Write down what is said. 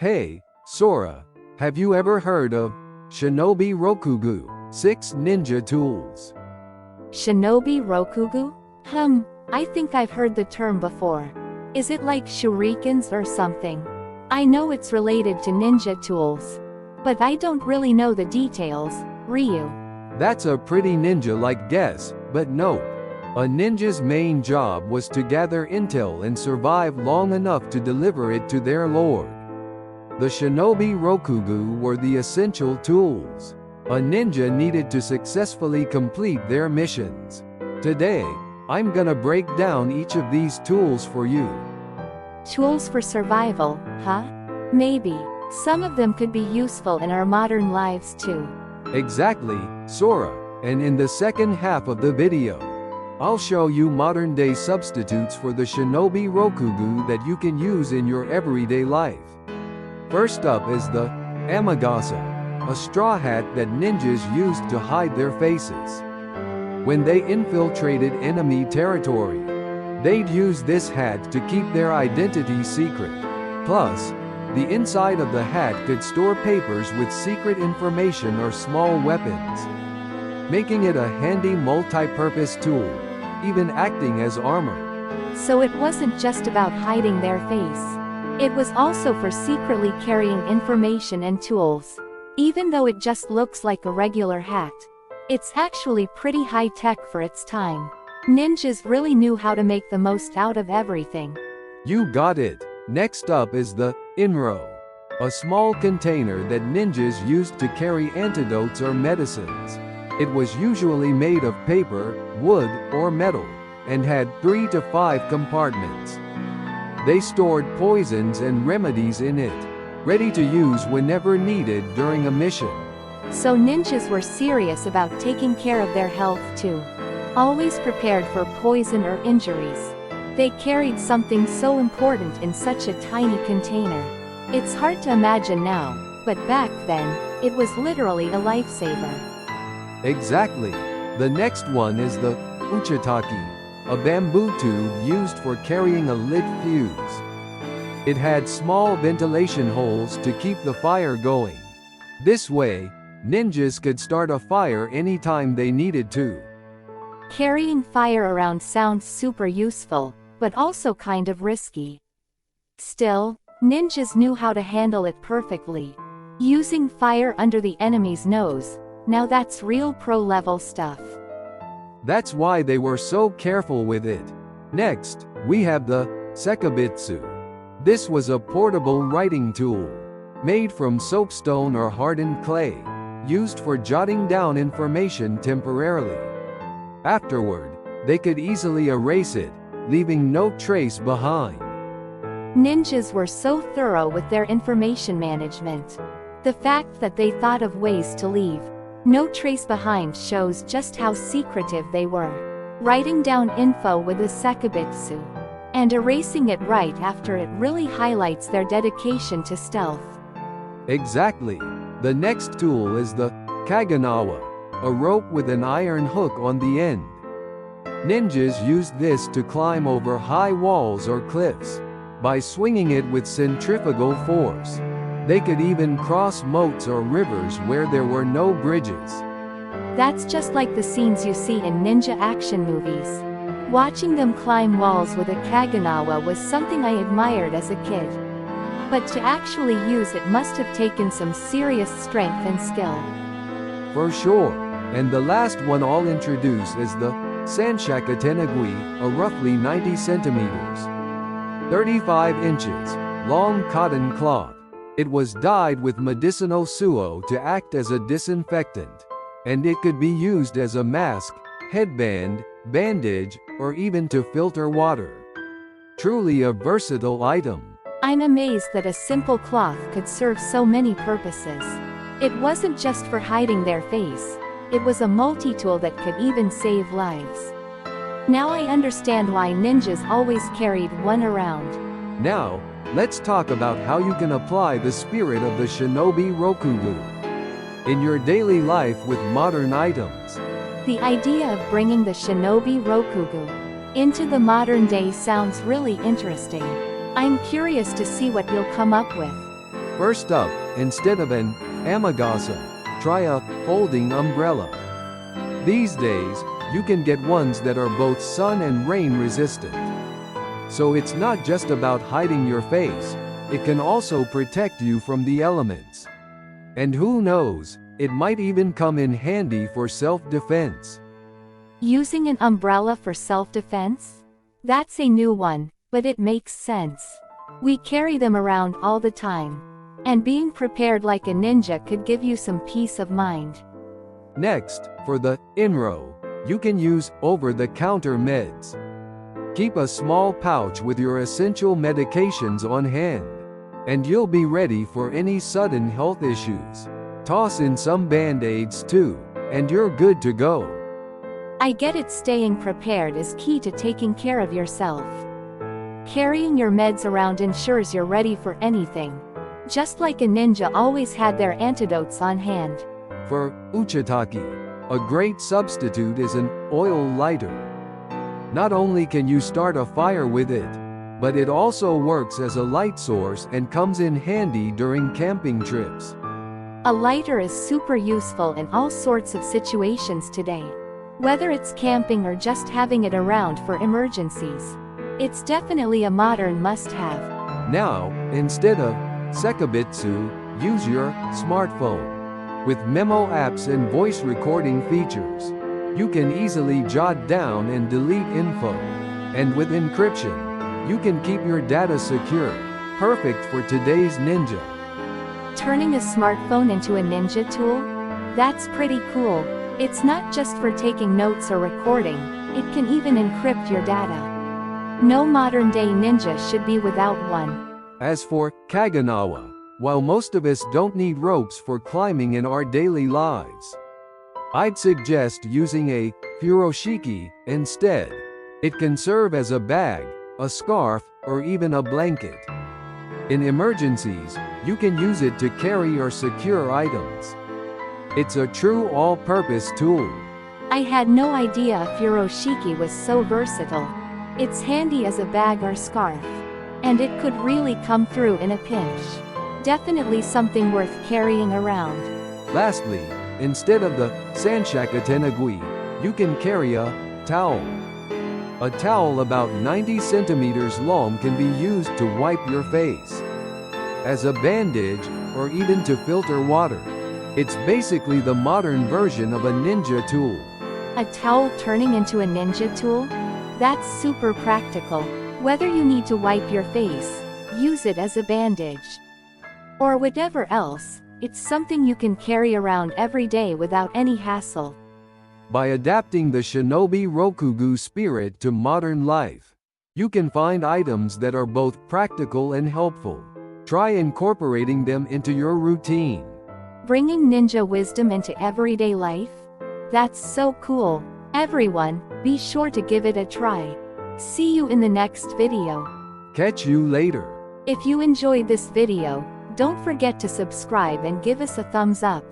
Hey, Sora, have you ever heard of Shinobi Rokugu, 6 ninja tools? Shinobi Rokugu? I think I've heard the term before. Is it like shurikens or something? I know it's related to ninja tools. But I don't really know the details, Ryu. That's a pretty ninja-like guess, but nope. A ninja's main job was to gather intel and survive long enough to deliver it to their lord. The Shinobi Rokugu were the essential tools a ninja needed to successfully complete their missions. Today, I'm gonna break down each of these tools for you. Tools for survival, huh? Maybe. Some of them could be useful in our modern lives too. Exactly, Sora, and in the second half of the video, I'll show you modern-day substitutes for the Shinobi Rokugu that you can use in your everyday life. First up is the Amagasa, a straw hat that ninjas used to hide their faces. When they infiltrated enemy territory, they'd use this hat to keep their identity secret. Plus, the inside of the hat could store papers with secret information or small weapons, making it a handy multi-purpose tool, even acting as armor. So it wasn't just about hiding their face. It was also for secretly carrying information and tools. Even though it just looks like a regular hat, it's actually pretty high-tech for its time. Ninjas really knew how to make the most out of everything. You got it. Next up is the Inro, a small container that ninjas used to carry antidotes or medicines. It was usually made of paper, wood, or metal, and had 3 to 5 compartments. They stored poisons and remedies in it, ready to use whenever needed during a mission. So ninjas were serious about taking care of their health too. Always prepared for poison or injuries. They carried something so important in such a tiny container. It's hard to imagine now, but back then, it was literally a lifesaver. Exactly. The next one is the Uchitaki, a bamboo tube used for carrying a lit fuse. It had small ventilation holes to keep the fire going. This way, ninjas could start a fire anytime they needed to. Carrying fire around sounds super useful, but also kind of risky. Still, ninjas knew how to handle it perfectly. Using fire under the enemy's nose, now that's real pro-level stuff. That's why they were so careful with it. Next, we have the Sekibitsu. This was a portable writing tool, made from soapstone or hardened clay, used for jotting down information temporarily. Afterward, they could easily erase it, leaving no trace behind. Ninjas were so thorough with their information management. The fact that they thought of ways to leave no trace behind shows just how secretive they were. Writing down info with a sekibitsu and erasing it right after it really highlights their dedication to stealth. Exactly. The next tool is the Kaganawa, a rope with an iron hook on the end. Ninjas used this to climb over high walls or cliffs. By swinging it with centrifugal force, they could even cross moats or rivers where there were no bridges. That's just like the scenes you see in ninja action movies. Watching them climb walls with a Kaganawa was something I admired as a kid. But to actually use it must have taken some serious strength and skill. For sure. And the last one I'll introduce is the Sanshakatenagui, a roughly 90 centimeters, 35 inches, long cotton cloth. It was dyed with medicinal suo to act as a disinfectant, and it could be used as a mask, headband, bandage, or even to filter water. Truly a versatile item. I'm amazed that a simple cloth could serve so many purposes. It wasn't just for hiding their face, it was a multi-tool that could even save lives. Now I understand why ninjas always carried one around. Now, let's talk about how you can apply the spirit of the Shinobi Rokugu in your daily life with modern items. The idea of bringing the Shinobi Rokugu into the modern day sounds really interesting. I'm curious to see what you'll come up with. First up, instead of an amagasa, try a folding umbrella. These days, you can get ones that are both sun and rain resistant. So it's not just about hiding your face, it can also protect you from the elements. And who knows, it might even come in handy for self-defense. Using an umbrella for self-defense? That's a new one, but it makes sense. We carry them around all the time. And being prepared like a ninja could give you some peace of mind. Next, for the inro, you can use over-the-counter meds. Keep a small pouch with your essential medications on hand, and you'll be ready for any sudden health issues. Toss in some band-aids too, and you're good to go. I get it, staying prepared is key to taking care of yourself. Carrying your meds around ensures you're ready for anything. Just like a ninja always had their antidotes on hand. For uchitaki, a great substitute is an oil lighter. Not only can you start a fire with it, but it also works as a light source and comes in handy during camping trips. A lighter is super useful in all sorts of situations today. Whether it's camping or just having it around for emergencies. It's definitely a modern must-have. Now, instead of Sekibitsu, use your smartphone. With memo apps and voice recording features, you can easily jot down and delete info. And with encryption, you can keep your data secure, perfect for today's ninja. Turning a smartphone into a ninja tool? That's pretty cool. It's not just for taking notes or recording, it can even encrypt your data. No modern-day ninja should be without one. As for Kaganawa, while most of us don't need ropes for climbing in our daily lives, I'd suggest using a furoshiki instead. It can serve as a bag, a scarf, or even a blanket. In emergencies, you can use it to carry or secure items. It's a true all-purpose tool. I had no idea a furoshiki was so versatile. It's handy as a bag or scarf. And it could really come through in a pinch. Definitely something worth carrying around. Lastly, instead of the sanshakatenagui, you can carry a towel. A towel about 90 centimeters long can be used to wipe your face, as a bandage, or even to filter water. It's basically the modern version of a ninja tool. A towel turning into a ninja tool? That's super practical. Whether you need to wipe your face, use it as a bandage, or whatever else, it's something you can carry around every day without any hassle. By adapting the Shinobi Rokugu spirit to modern life, you can find items that are both practical and helpful. Try incorporating them into your routine. Bringing ninja wisdom into everyday life? That's so cool. Everyone, be sure to give it a try. See you in the next video. Catch you later. If you enjoyed this video, don't forget to subscribe and give us a thumbs up.